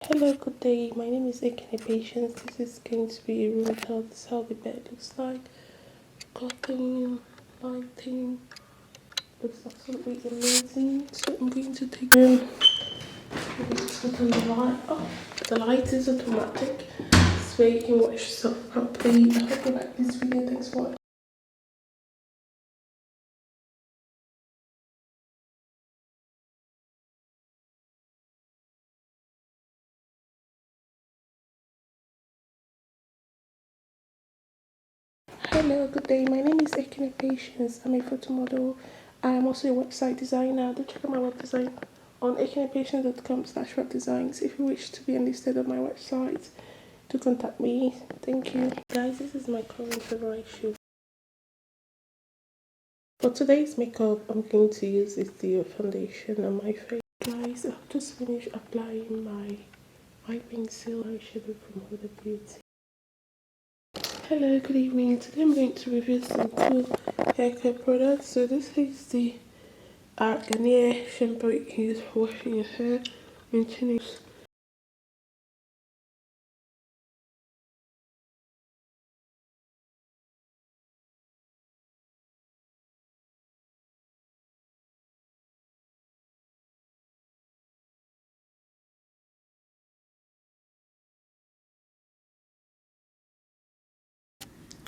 Hello, good day. My name is Ekene Patience. This is going to be a room tour. This is how the bed looks like. Clothing, lighting, looks absolutely amazing. So I'm going to take room. Put on the light. Oh, the light is automatic, so you can watch yourself properly. I hope you like this video. Thanks for watching. Hello, good day. My name is Ekene Patience. I'm a photo model. I am also a website designer. Do check out my web design on ekenepatience.com/web designs if you wish to be enlisted on my website. Do contact me. Thank you. Guys, this is my current favorite shoe. For today's makeup, I'm going to use this Dio foundation on my face. Guys, I've just finished applying my wiping seal eyeshadow from Huda Beauty. Hello, good evening. Today I'm going to review some cool haircare products. So this is the Garnier shampoo you can use for washing your hair, maintaining.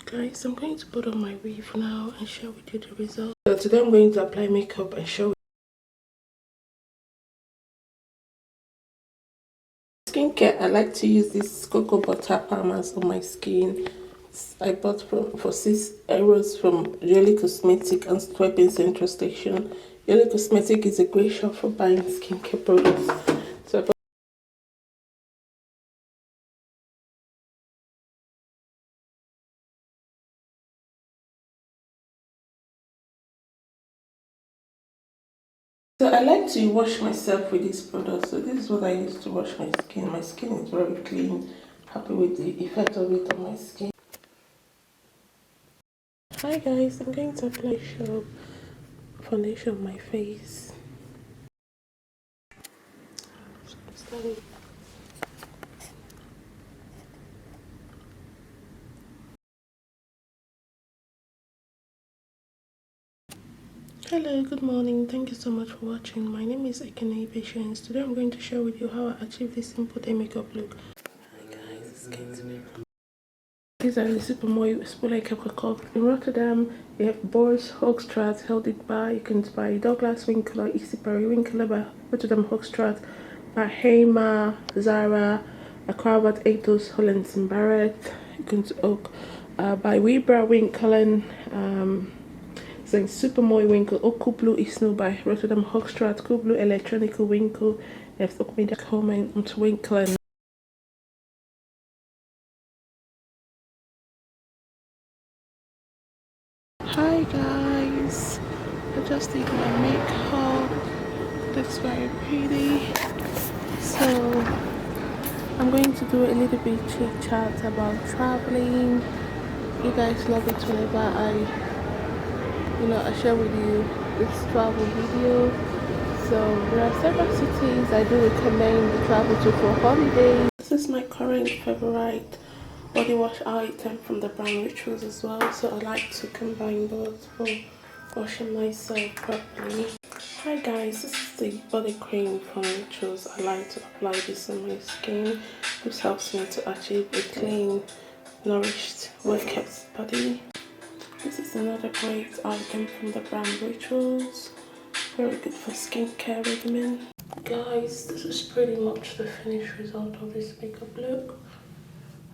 Guys, I'm going to put on my weave now and share with you the results. So today I'm going to apply makeup and show skincare. I like to use this cocoa butter palmers on my skin. I bought for €6 from Yoli Cosmetic and Swiping Central Station. Yoli Cosmetic is a great shop for buying skincare products. So I bought. So I like to wash myself with this product. So this is what I use to wash my skin. My skin is very clean. Happy with the effect of it on my skin. Hi guys, I'm going to apply show foundation on my face. Hello, good morning. Thank you so much for watching. My name is Ekene Patience. Today I'm going to share with you how I achieved this simple day makeup look. Hi guys, it's Kate. These are the Supermoy Spool Cup. In Rotterdam, you have Boris Hoogstraat, held it by. You can buy Douglas Winkler, Easy Perry Winkler by Rotterdam Hoogstraat, by Hema, Zara, Acrobat, Atos, Hollands and Barrett. You can by Weber Winkelen, zijn Supermoy winkel. Ook Coolblue is nu bij Rotterdam Hoogstraat. Coolblue Electronical winkel. Je heeft ook middag komen om te winkelen. Hi guys, I just did my makeup. Looks very pretty. So I'm going to do a little bit chit chat about traveling. You guys love it whenever I share with you this travel video. So there are several cities I do recommend to travel to for holidays. This is my current favorite body wash item from the brand Rituals as well. So I like to combine both for washing myself properly. Hi guys, this is the body cream from Rituals. I like to apply this on my skin. This helps me to achieve a clean, nourished, well-kept body. This is another great item from the brand Rituals. Very good for skincare regimen. Guys, this is pretty much the finished result of this makeup look.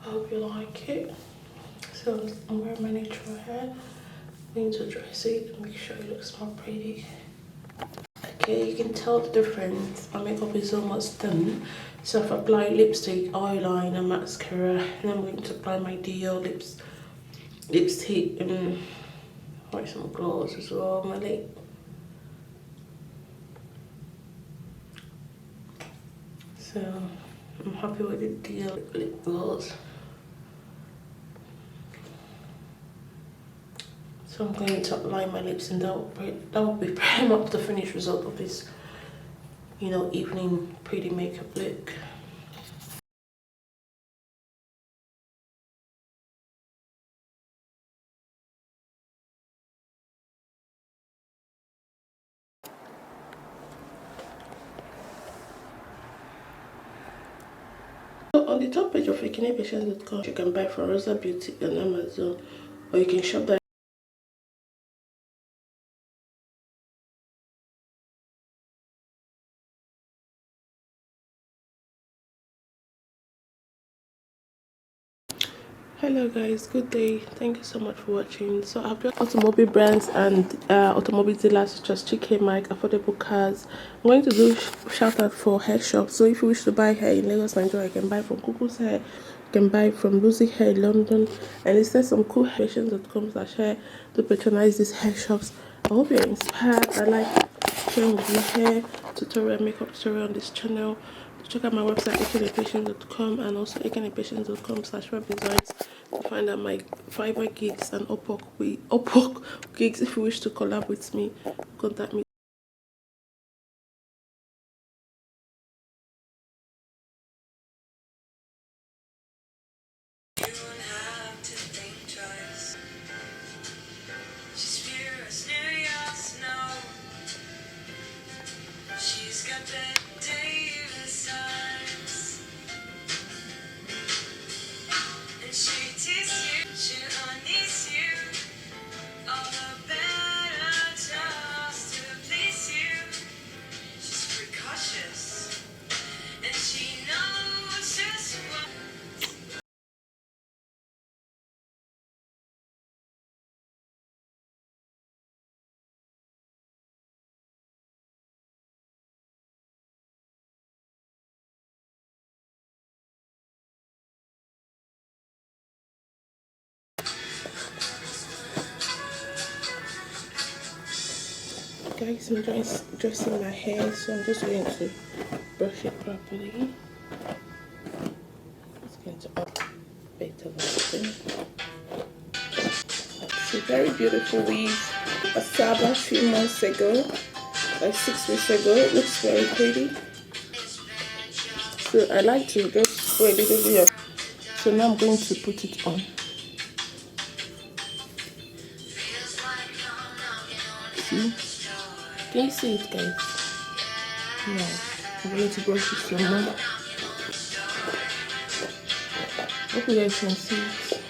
I hope you like it. So I'm wearing my natural hair. I'm going to dress it and make sure it looks more pretty. Okay, you can tell the difference. My makeup is almost done. So I've applied lipstick, eyeliner, mascara, and I'm going to apply my Dio lipstick and wear some gloss as well on my lip. So I'm happy with the Dio lip gloss. So I'm going to apply my lips, and that will be pretty much the finished result of this, evening pretty makeup look. On the top page of ekenepatience.com, you can buy from Rosa Beauty on Amazon, or you can shop that. Hello guys, good day. Thank you so much for watching. So I've got automobile brands and automobile dealers such as Chit, affordable cars. I'm going to do shout out for hair shops. So if you wish to buy hair in Lagos, Nigeria, you can buy from Kuku's Hair, you can buy from Lucy Hair in London, and it says some cool hair to patronize these hair shops. I hope you're inspired. I like sharing with you hair tutorial, makeup tutorial on this channel. Check out my website ekenepatience.com and also ekenepatience.com/webdesigns to find out my Fiverr gigs and upwork gigs. If you wish to collab with me, contact me. Guys, I'm just dressing my hair, so I'm just going to brush it properly. It's going to up better lighting. It's a very beautiful weave. I started a few months ago, like 6 weeks ago. It looks very pretty. So I like to just put a little bit of. So now I'm going to put it on. See? Can you see it, guys? No. I'm going to brush it some more. Hope you guys can see it.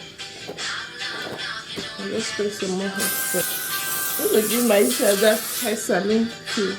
And let's spray some more hair. I'm going to give my hair that hair salon too.